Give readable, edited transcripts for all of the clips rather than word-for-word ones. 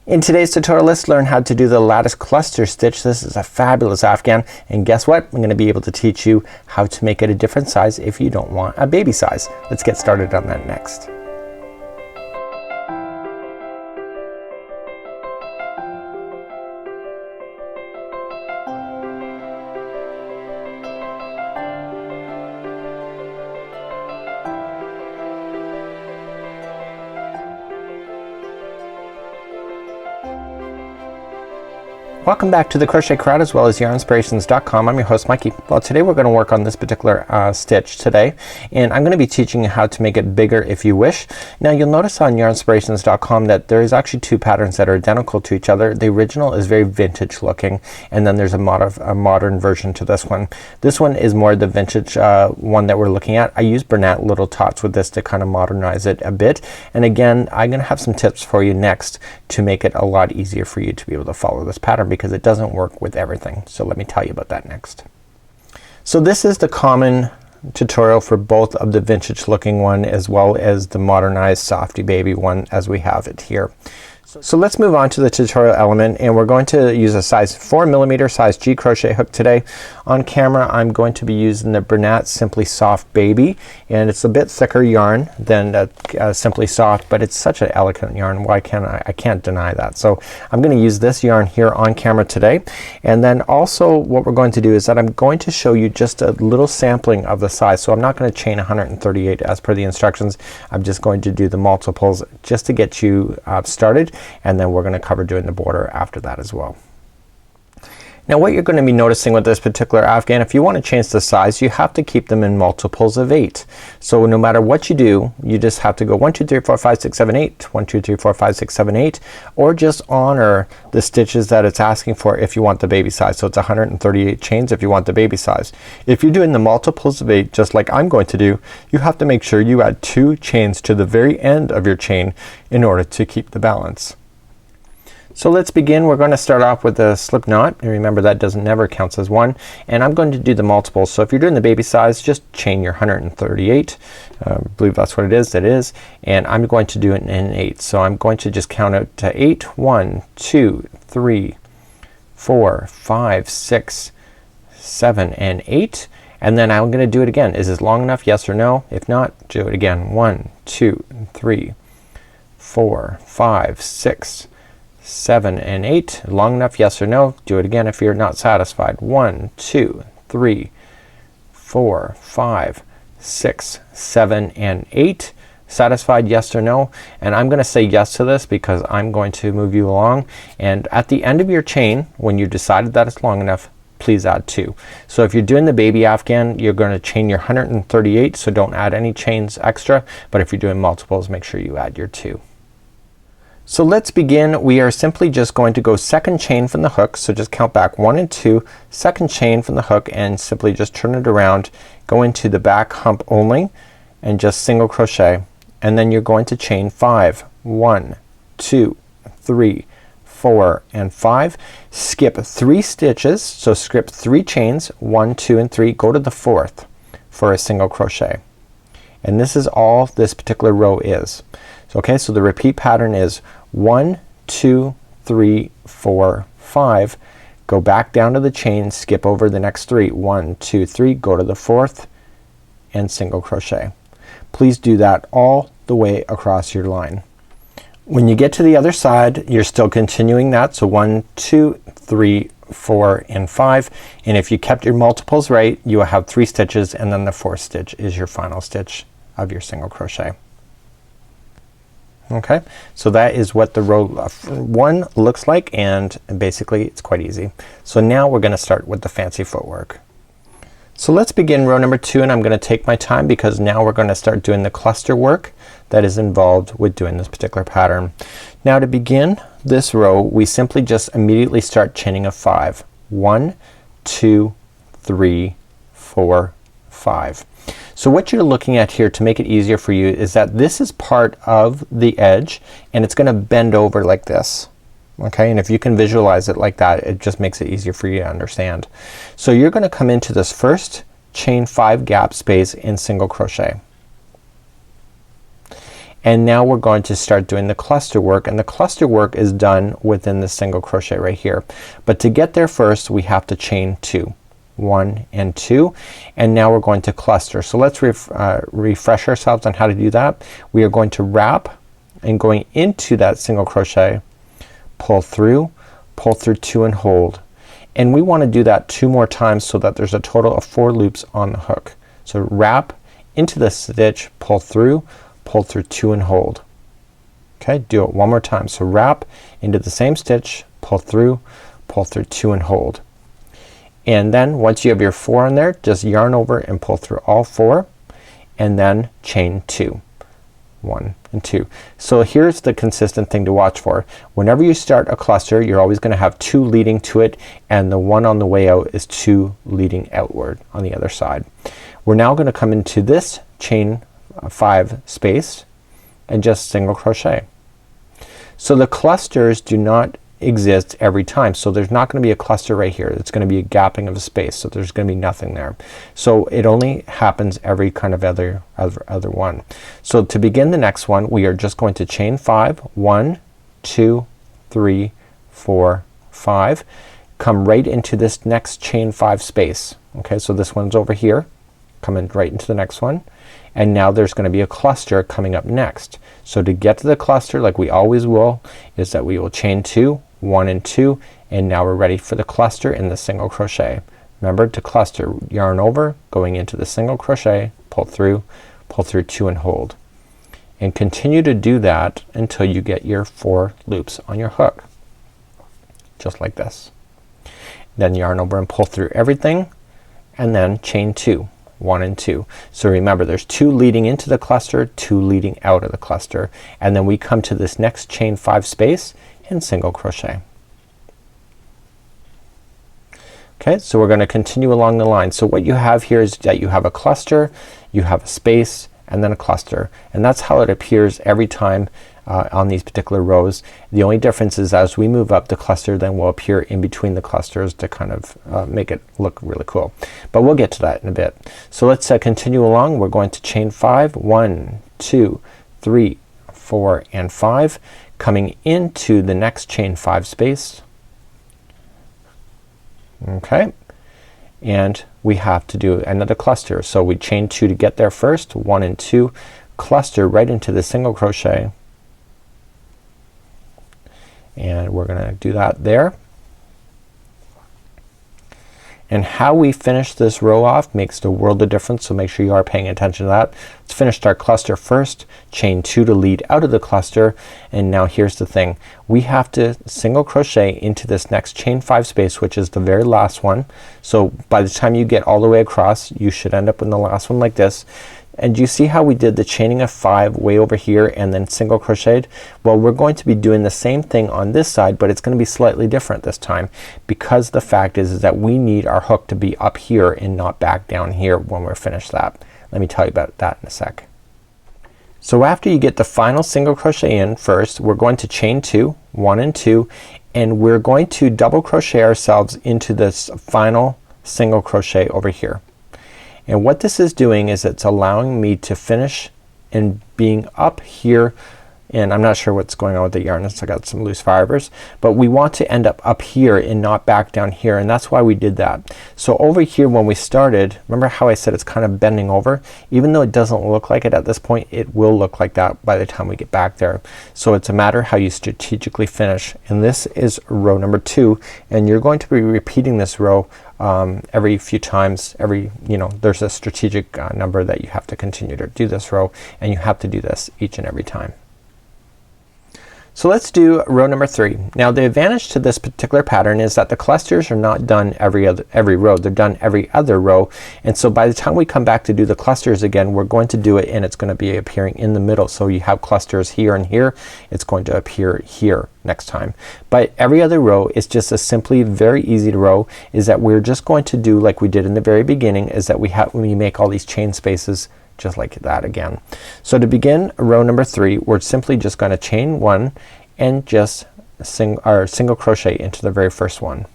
In today's tutorial, let's learn how to do the lattice cluster stitch. This is a fabulous afghan, and guess what? I'm going to be able to teach you how to make it a different size if you don't want a baby size. Let's get started on that next. Welcome back to the Crochet Crowd as well as yarnspirations.com. I'm your host Mikey. Well, today we're going to work on this particular stitch today, and I'm going to be teaching you how to make it bigger if you wish. Now you'll notice on yarnspirations.com that there is actually two patterns that are identical to each other. The original is very vintage looking, and then there's a modern version to this one. This one is more the vintage one that we're looking at. I use Bernat little tots with this to kind of modernize it a bit, and again I'm going to have some tips for you next to make it a lot easier for you to be able to follow this pattern, because it doesn't work with everything. So let me tell you about that next. So this is the common tutorial for both of the vintage looking one as well as the modernized softy baby one as we have it here. So let's move on to the tutorial element, and we're going to use a size 4mm size G crochet hook today. On camera I'm going to be using the Bernat Simply Soft Baby, and it's a bit thicker yarn than Simply Soft, but it's such an elegant yarn. Why can't I can't deny that. So I'm going to use this yarn here on camera today, and then also what we're going to do is that I'm going to show you just a little sampling of the size. So I'm not going to chain 138 as per the instructions. I'm just going to do the multiples just to get you started, and then we're going to cover doing the border after that as well. Now what you're going to be noticing with this particular afghan, if you want to change the size, you have to keep them in multiples of 8. So no matter what you do, you just have to go 1 2 3 4 5 6 7 8, 1 2 3 4 5 6 7 8, or just honor the stitches that it's asking for if you want the baby size. So it's 138 chains if you want the baby size. If you're doing the multiples of 8 just like I'm going to do, you have to make sure you add 2 chains to the very end of your chain in order to keep the balance. So let's begin. We're going to start off with a slip knot, and remember that never counts as one, and I'm going to do the multiples. So if you're doing the baby size, just chain your 138. I believe that's what it is. That is, and I'm going to do it in 8. So I'm going to just count out to 8. 1 2 3 4 5 6 7 and 8, and then I'm going to do it again. Is this long enough? Yes or no? If not, do it again. 1 2 3 4 5 6 7 and 8. Long enough? Yes or no? Do it again if you're not satisfied. 1 2 3 4 5 6 7 and 8. Satisfied? Yes or no? And I'm gonna say yes to this because I'm going to move you along, and at the end of your chain, when you decided that it's long enough, please add 2. So if you're doing the baby afghan, you're going to chain your 138, so don't add any chains extra, but if you're doing multiples, make sure you add your 2. So let's begin. We are simply just going to go second chain from the hook, so just count back 1 and 2, second chain from the hook, and simply just turn it around, go into the back hump only, and just single crochet, and then you're going to chain 5. 1 2 3 4 and 5. Skip 3 stitches, so skip 3 chains, 1 2 and 3, go to the 4th for a single crochet, and this is all this particular row is. So, okay, so the repeat pattern is 1 2 3 4 5, go back down to the chain, skip over the next 3, 1 2 3, go to the 4th and single crochet. Please do that all the way across your line. When you get to the other side, you're still continuing that, so 1 2 3 4 and 5, and if you kept your multiples right, you will have 3 stitches, and then the 4th stitch is your final stitch of your single crochet. Okay, so that is what the row 1 looks like, and basically it's quite easy. So now we're gonna start with the fancy footwork. So let's begin row number 2, and I'm gonna take my time because now we're gonna start doing the cluster work that is involved with doing this particular pattern. Now to begin this row, we simply just immediately start chaining a 5. 1 2 3 4 5. So what you're looking at here to make it easier for you is that this is part of the edge, and it's gonna bend over like this. Okay, and if you can visualize it like that, it just makes it easier for you to understand. So you're gonna come into this first chain 5 gap space in single crochet, And now we're going to start doing the cluster work, and the cluster work is done within the single crochet right here. But to get there first we have to chain 2. 1 and 2, and now we're going to cluster. So let's refresh ourselves on how to do that. We are going to wrap and going into that single crochet, pull through 2 and hold. And we want to do that 2 more times so that there's a total of 4 loops on the hook. So wrap into the stitch, pull through 2 and hold. Okay, do it one more time. So wrap into the same stitch, pull through 2 and hold. And then once you have your 4 in there, just yarn over and pull through all 4 and then chain 2. 1 and 2. So here's the consistent thing to watch for. Whenever you start a cluster you're always gonna have 2 leading to it, and the one on the way out is 2 leading outward on the other side. We're now gonna come into this chain 5 space and just single crochet. So the clusters do not exist every time. So there's not gonna be a cluster right here. It's gonna be a gapping of a space. So there's gonna be nothing there. So it only happens every kind of other one. So to begin the next one we are just going to chain 5. 1, 2, 3, 4, 5. Come right into this next chain 5 space. Okay, so this one's over here. Come in right into the next one. And now there's gonna be a cluster coming up next. So to get to the cluster, like we always will, is that we will chain 2, 1 and 2, and now we're ready for the cluster in the single crochet. Remember to cluster, yarn over, going into the single crochet, pull through 2 and hold. And continue to do that until you get your 4 loops on your hook. Just like this. Then yarn over and pull through everything, and then chain 2. 1 and 2. So remember there's 2 leading into the cluster, 2 leading out of the cluster, and then we come to this next chain 5 space and single crochet. Okay, so we're gonna continue along the line. So what you have here is that you have a cluster, you have a space, and then a cluster, and that's how it appears every time on these particular rows. The only difference is as we move up, the cluster then will appear in between the clusters to kind of make it look really cool. But we'll get to that in a bit. So let's continue along. We're going to chain 5. 1, 2, 3, 4 and 5, coming into the next chain 5 space. Okay, and we have to do another cluster. So we chain 2 to get there first. 1 and 2, cluster right into the single crochet, and we're gonna do that there. And how we finish this row off makes the world of difference, so make sure you are paying attention to that. Let's finish our cluster first, chain 2 to lead out of the cluster, and now here's the thing. We have to single crochet into this next chain 5 space, which is the very last one. So by the time you get all the way across you should end up in the last one like this. And you see how we did the chaining of 5 way over here and then single crocheted? Well, we're going to be doing the same thing on this side, but it's gonna be slightly different this time, because the fact is that we need our hook to be up here and not back down here when we're finished that. Let me tell you about that in a sec. So after you get the final single crochet in first, we're going to chain 2, 1 and 2, and we're going to double crochet ourselves into this final single crochet over here. And what this is doing is it's allowing me to finish and being up here, and I'm not sure what's going on with the yarn. I got some loose fibers, but we want to end up here and not back down here, and that's why we did that. So over here when we started, remember how I said it's kind of bending over? Even though it doesn't look like it at this point, it will look like that by the time we get back there. So it's a matter how you strategically finish, and this is row number 2, and you're going to be repeating this row every few times. There's a strategic number that you have to continue to do this row, and you have to do this each and every time. So let's do row number 3. Now the advantage to this particular pattern is that the clusters are not done every row. They're done every other row, and so by the time we come back to do the clusters again, we're going to do it and it's going to be appearing in the middle. So you have clusters here and here, it's going to appear here next time. But every other row is just a simply very easy row, is that we're just going to do like we did in the very beginning, is that we make all these chain spaces just like that again. So to begin row number 3, we're simply just going to chain 1 and just single crochet into the very first one.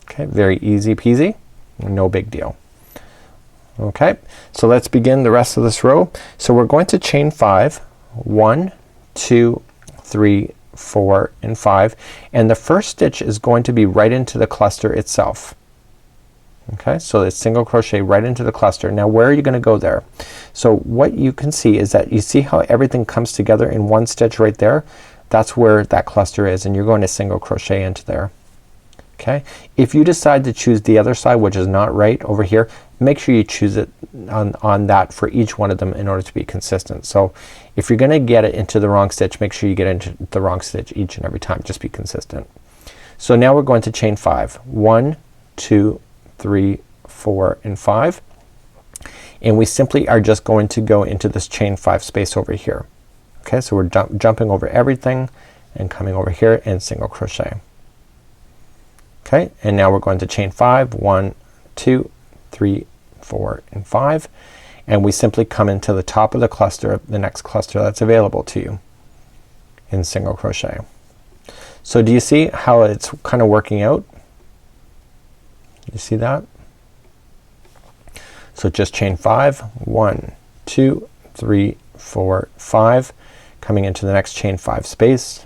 Okay, very easy peasy, no big deal. Okay, so let's begin the rest of this row. So we're going to chain 5, 1, 2, 3, 4 and 5, and the first stitch is going to be right into the cluster itself. Okay, so it's single crochet right into the cluster. Now where are you gonna go there? So what you can see is that you see how everything comes together in one stitch right there? That's where that cluster is, and you're going to single crochet into there. Okay, if you decide to choose the other side, which is not right over here, make sure you choose it on that for each one of them in order to be consistent. So if you're gonna get it into the wrong stitch, make sure you get into the wrong stitch each and every time. Just be consistent. So now we're going to chain 5. 1, 2, 3, 4 and 5, and we simply are just going to go into this chain 5 space over here. Okay, so we're jumping over everything and coming over here and single crochet. Okay, and now we're going to chain 5. 1, 2, 3, 4 and 5, and we simply come into the top of the cluster, the next cluster that's available to you, in single crochet. So do you see how it's kind of working out? You see that? So just chain 5. 1, 2, 3, 4, 5, coming into the next chain 5 space.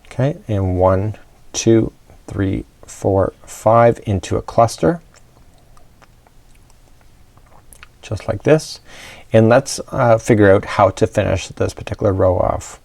Okay, and 1, 2, 3, 4, 5 into a cluster, just like this. And let's figure out how to finish this particular row off.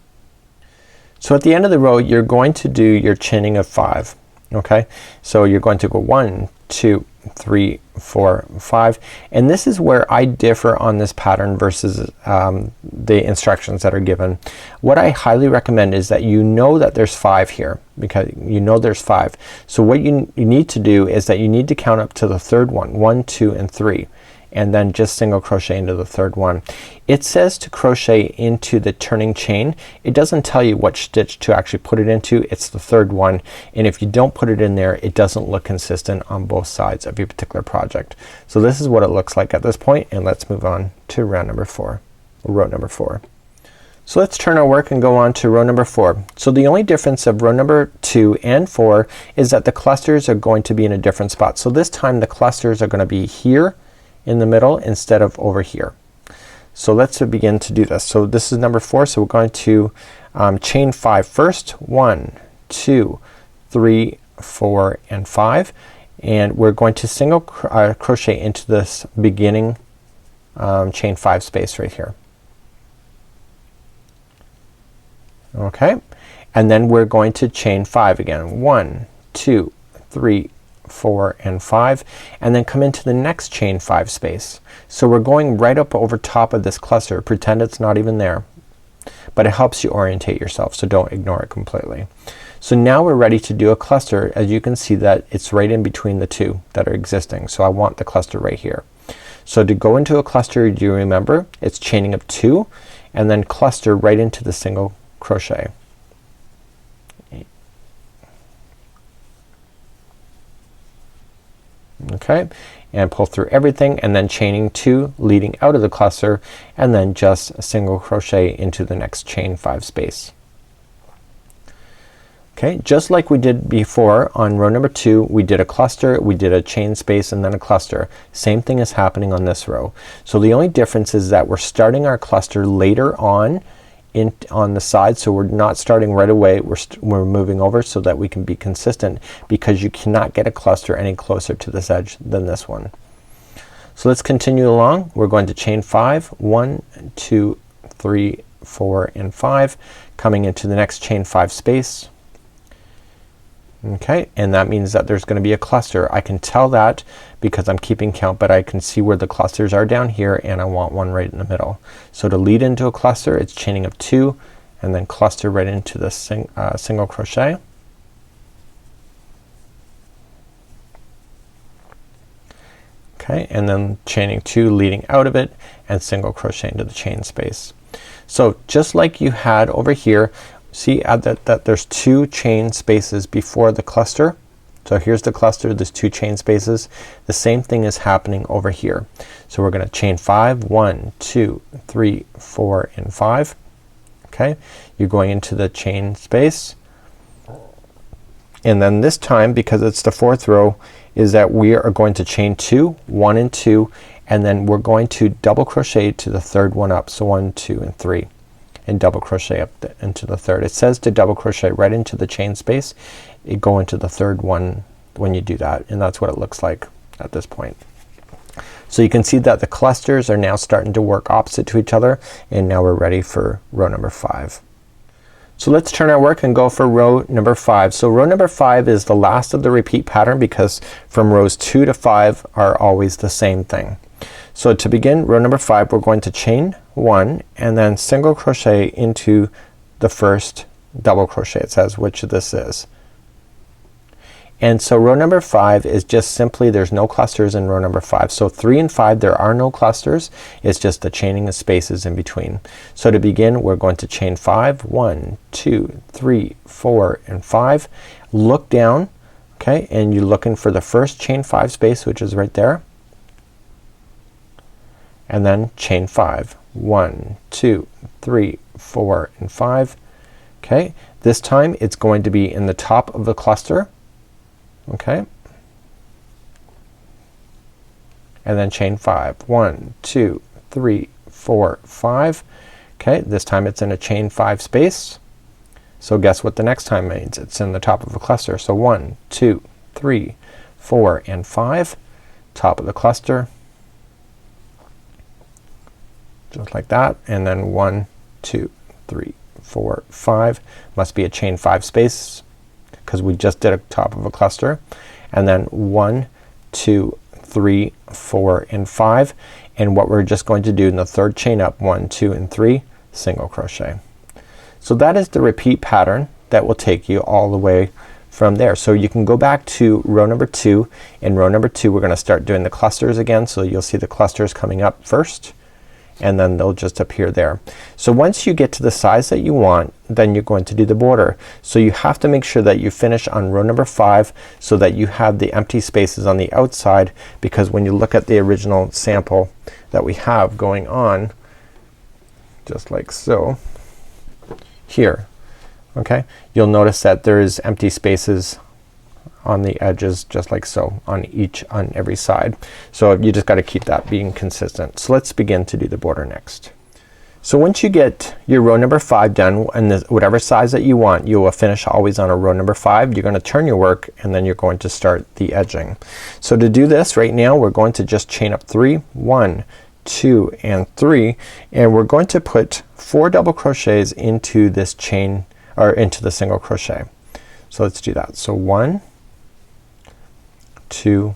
So at the end of the row you're going to do your chaining of 5. Okay, so you're going to go 1, 2, 3, 4, 5, and this is where I differ on this pattern versus the instructions that are given. What I highly recommend is that you know that there's 5 here, because you know there's 5. So what you need to do is that you need to count up to the third one. 1, 2 and 3, and then just single crochet into the third one. It says to crochet into the turning chain. It doesn't tell you which stitch to actually put it into. It's the third one, and if you don't put it in there, it doesn't look consistent on both sides of your particular project. So this is what it looks like at this point, and let's move on to round number 4, or row number 4. So let's turn our work and go on to row number 4. So the only difference of row number 2 and 4 is that the clusters are going to be in a different spot. So this time the clusters are going to be here in the middle instead of over here. So let's begin to do this. So this is number 4, so we're going to chain 5 first. 1, 2, 3, 4 and 5, and we're going to single crochet into this beginning chain 5 space right here. Okay, and then we're going to chain 5 again. 1, 2, 3, 4 and 5, and then come into the next chain 5 space. So we're going right up over top of this cluster. Pretend it's not even there, but it helps you orientate yourself, so don't ignore it completely. So now we're ready to do a cluster. As you can see that it's right in between the two that are existing, so I want the cluster right here. So to go into a cluster, do you remember it's chaining up 2 and then cluster right into the single crochet. Okay, and pull through everything, and then chaining 2 leading out of the cluster, and then just a single crochet into the next chain 5 space. Okay, just like we did before on row number 2, we did a cluster, we did a chain space, and then a cluster. Same thing is happening on this row. So the only difference is that we're starting our cluster later on on the side, so we're not starting right away. We're moving over so that we can be consistent, because you cannot get a cluster any closer to this edge than this one. So let's continue along. We're going to chain 5. 1, 2, 3, 4 and 5, coming into the next chain 5 space. Okay, and that means that there's gonna be a cluster. I can tell that because I'm keeping count, but I can see where the clusters are down here, and I want one right in the middle. So to lead into a cluster, it's chaining up 2 and then cluster right into the single crochet. Okay, and then chaining 2 leading out of it and single crochet into the chain space. So just like you had over here, see that there's 2 chain spaces before the cluster. So here's the cluster, there's 2 chain spaces. The same thing is happening over here. So we're gonna chain 5. 1, 2, 3, 4 and 5. Okay, you're going into the chain space, and then this time, because it's the 4th row, is that we are going to chain 2, 1 and 2, and then we're going to double crochet to the third one up. So 1, 2 and 3, and double crochet up into the third. It says to double crochet right into the chain space. You go into the third one when you do that, and that's what it looks like at this point. So you can see that the clusters are now starting to work opposite to each other, and now we're ready for row number 5. So let's turn our work and go for row number 5. So row number 5 is the last of the repeat pattern because from rows 2 to 5 are always the same thing. So to begin row number 5, we're going to chain 1 and then single crochet into the first double crochet. It says which this is. And so row number 5 is just simply, there's no clusters in row number 5. So 3 and 5 there are no clusters. It's just the chaining of spaces in between. So to begin we're going to chain 5, 1, 2, 3, 4 and 5. Look down, okay, and you're looking for the first chain 5 space, which is right there, and then chain 5, 1, 2, 3, 4 and 5. Okay, this time it's going to be in the top of the cluster. Okay, and then chain 5, 1, 2, 3, 4, 5. Okay, this time it's in a chain 5 space. So guess what the next time means? It's in the top of a cluster. So 1, 2, 3, 4 and 5, top of the cluster, just like that, and then 1, 2, 3, 4, 5 must be a chain 5 space because we just did a top of a cluster, and then 1, 2, 3, 4 and 5, and what we're just going to do in the third chain up, 1, 2 and 3, single crochet. So that is the repeat pattern that will take you all the way from there. So you can go back to row number 2. In row number 2 we're gonna start doing the clusters again, so you'll see the clusters coming up first and then they'll just appear there. So once you get to the size that you want, then you're going to do the border. So you have to make sure that you finish on row number 5 so that you have the empty spaces on the outside, because when you look at the original sample that we have going on, just like so here, okay, you'll notice that there is empty spaces on the edges just like so on every side. So you just got to keep that being consistent. So let's begin to do the border next. So once you get your row number 5 done and whatever size that you want, you will finish always on a row number 5. You're going to turn your work and then you're going to start the edging. So to do this right now we're going to just chain up 3, 1, 2 and 3, and we're going to put 4 double crochets into this chain or into the single crochet. So let's do that. So 1, 2,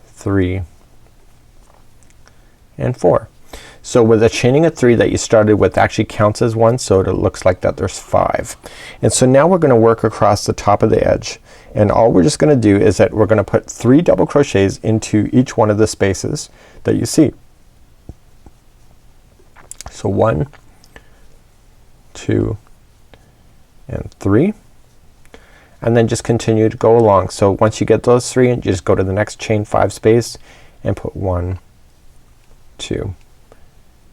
3 and 4. So with a chaining of 3 that you started with actually counts as 1, so it looks like that there's 5. And so now we're gonna work across the top of the edge, and all we're just gonna do is that we're gonna put 3 double crochets into each one of the spaces that you see. So 1, 2 and 3, and then just continue to go along. So once you get those 3, you just go to the next chain 5 space and put 1, 2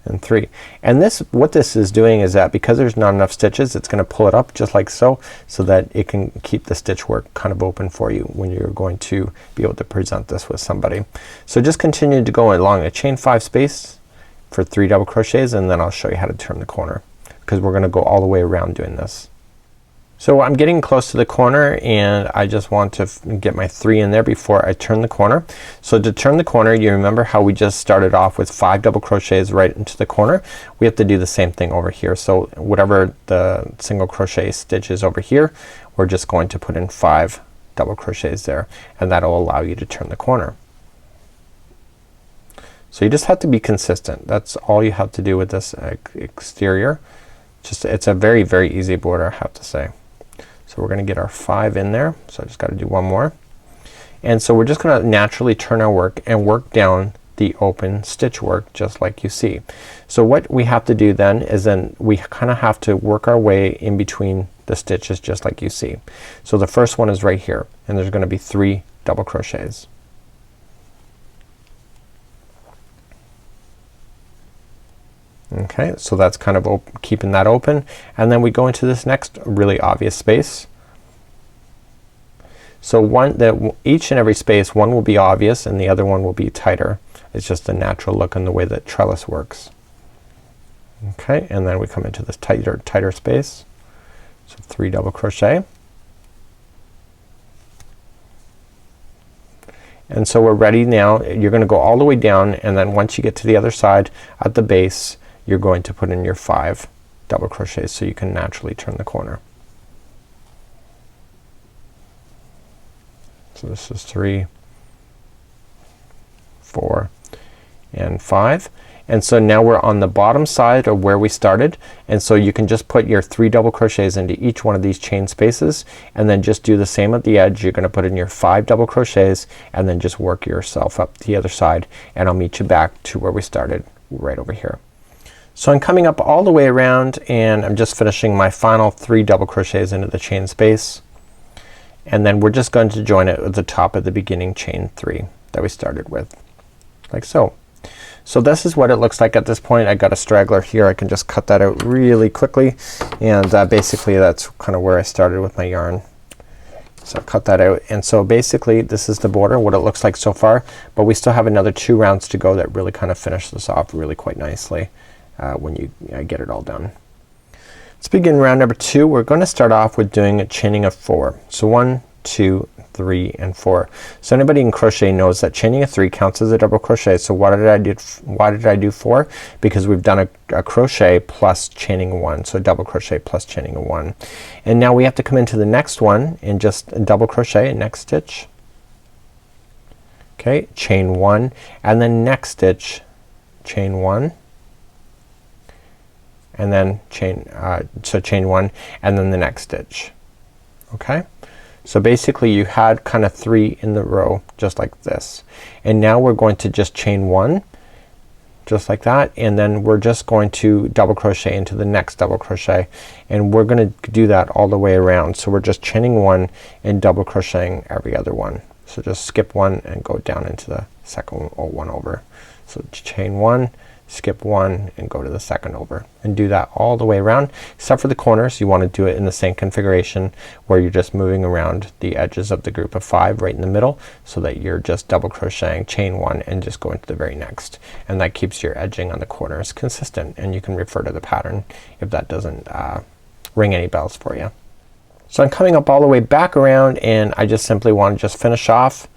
and 3. And this, what this is doing is that because there's not enough stitches, it's gonna pull it up just like so, so that it can keep the stitch work kind of open for you when you're going to be able to present this with somebody. So just continue to go along a chain 5 space for 3 double crochets, and then I'll show you how to turn the corner, because we're gonna go all the way around doing this. So I'm getting close to the corner and I just want to get my 3 in there before I turn the corner. So to turn the corner, you remember how we just started off with 5 double crochets right into the corner? We have to do the same thing over here. So whatever the single crochet stitch is over here, we're just going to put in 5 double crochets there, and that'll allow you to turn the corner. So you just have to be consistent. That's all you have to do with this exterior. Just, it's a very, very easy border, I have to say. So we're gonna get our 5 in there. So I just gotta do one more. And so we're just gonna naturally turn our work and work down the open stitch work just like you see. So what we have to do then is then we kinda have to work our way in between the stitches just like you see. So the first one is right here, and there's gonna be 3 double crochets. Okay, so that's kind of keeping that open, and then we go into this next really obvious space. So each and every space, one will be obvious and the other one will be tighter. It's just a natural look in the way that trellis works. Okay, and then we come into this tighter space. So 3 double crochet. And so we're ready now. You're gonna go all the way down, and then once you get to the other side at the base, you're going to put in your 5 double crochets so you can naturally turn the corner. So this is 3, 4, and 5. And so now we're on the bottom side of where we started, and so you can just put your 3 double crochets into each one of these chain spaces, and then just do the same at the edge. You're gonna put in your 5 double crochets and then just work yourself up the other side, and I'll meet you back to where we started right over here. So I'm coming up all the way around, and I'm just finishing my final 3 double crochets into the chain space, and then we're just going to join it at the top of the beginning chain 3 that we started with, like so. So this is what it looks like at this point. I got a straggler here. I can just cut that out really quickly, and basically that's kind of where I started with my yarn. So I'll cut that out, and so basically this is the border, what it looks like so far, but we still have another 2 rounds to go that really kind of finish this off really quite nicely when you get it all done. Let's begin round number 2. We're going to start off with doing a chaining of 4. So 1, 2, 3, and 4. So anybody in crochet knows that chaining of 3 counts as a double crochet. So why did I do 4? Because we've done a crochet plus chaining 1. So double crochet plus chaining of 1. And now we have to come into the next one and just double crochet next stitch. Okay, chain 1, and then next stitch chain 1, and then chain 1, and then the next stitch. Okay, so basically you had kind of 3 in the row just like this, and now we're going to just chain 1 just like that, and then we're just going to double crochet into the next double crochet, and we're gonna do that all the way around. So we're just chaining 1 and double crocheting every other one. So just skip 1 and go down into the second one over. So chain 1, skip 1, and go to the second over, and do that all the way around except for the corners. You want to do it in the same configuration where you're just moving around the edges of the group of 5 right in the middle, so that you're just double crocheting, chain 1, and just go into the very next, and that keeps your edging on the corners consistent, and you can refer to the pattern if that doesn't ring any bells for you. So I'm coming up all the way back around, and I just simply want to just finish off.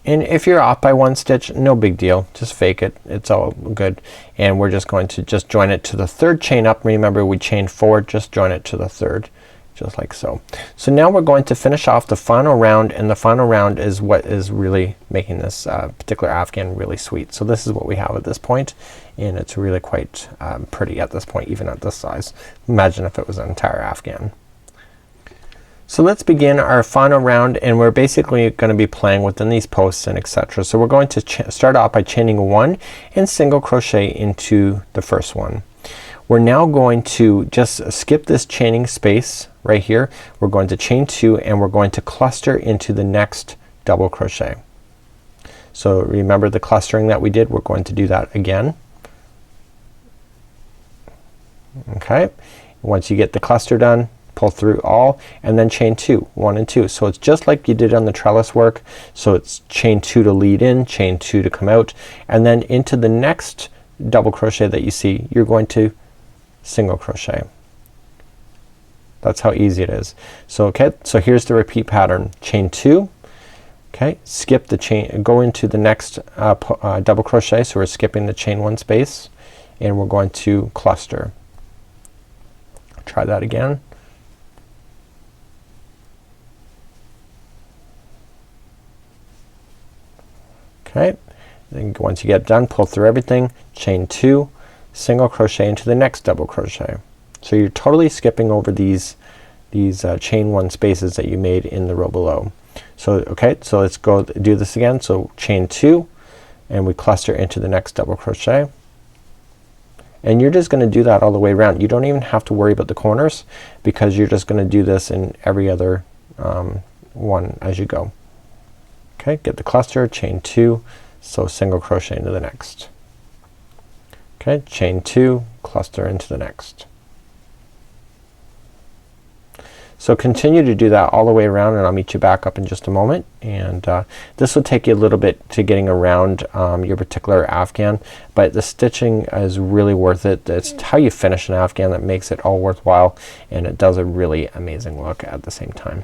And if you're off by 1 stitch, no big deal, just fake it, it's all good. And we're just going to just join it to the 3rd chain up. Remember we chained 4, just join it to the 3rd, just like so. So now we're going to finish off the final round, and the final round is what is really making this particular afghan really sweet. So this is what we have at this point, and it's really quite pretty at this point, even at this size. Imagine if it was an entire afghan. So let's begin our final round, and we're basically going to be playing within these posts and etc. So we're going to start off by chaining 1 and single crochet into the first one. We're now going to just skip this chaining space right here. We're going to chain 2, and we're going to cluster into the next double crochet. So remember the clustering that we did, we're going to do that again. Okay, once you get the cluster done, pull through all, and then chain 2, 1 and 2. So it's just like you did on the trellis work. So it's chain 2 to lead in, chain 2 to come out, and then into the next double crochet that you see, you're going to single crochet. That's how easy it is. So okay, so here's the repeat pattern. Chain 2, okay, skip the chain, go into the next double crochet. So we're skipping the chain 1 space, and we're going to cluster. Try that again. Okay, then once you get done, pull through everything, chain 2, single crochet into the next double crochet. So you're totally skipping over these chain 1 spaces that you made in the row below. So okay, so let's go do this again. So chain 2, and we cluster into the next double crochet, and you're just gonna do that all the way around. You don't even have to worry about the corners, because you're just gonna do this in every other one as you go. Okay, get the cluster, chain 2, so single crochet into the next. Okay, chain 2, cluster into the next. So continue to do that all the way around, and I'll meet you back up in just a moment. And this will take you a little bit to getting around your particular afghan, but the stitching is really worth it. It's how you finish an afghan that makes it all worthwhile, and it does a really amazing look at the same time.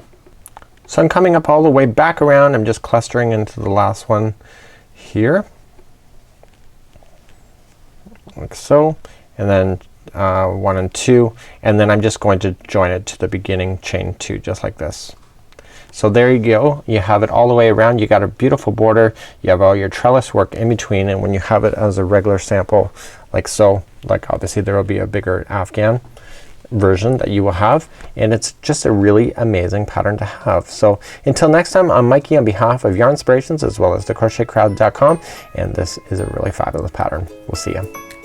So I'm coming up all the way back around. I'm just clustering into the last one here, like so, and then 1 and 2, and then I'm just going to join it to the beginning chain 2 just like this. So there you go. You have it all the way around. You got a beautiful border. You have all your trellis work in between, and when you have it as a regular sample like so, like obviously there will be a bigger afghan version that you will have, and it's just a really amazing pattern to have. So until next time, I'm Mikey on behalf of Yarnspirations as well as thecrochetcrowd.com, and this is a really fabulous pattern. We'll see you.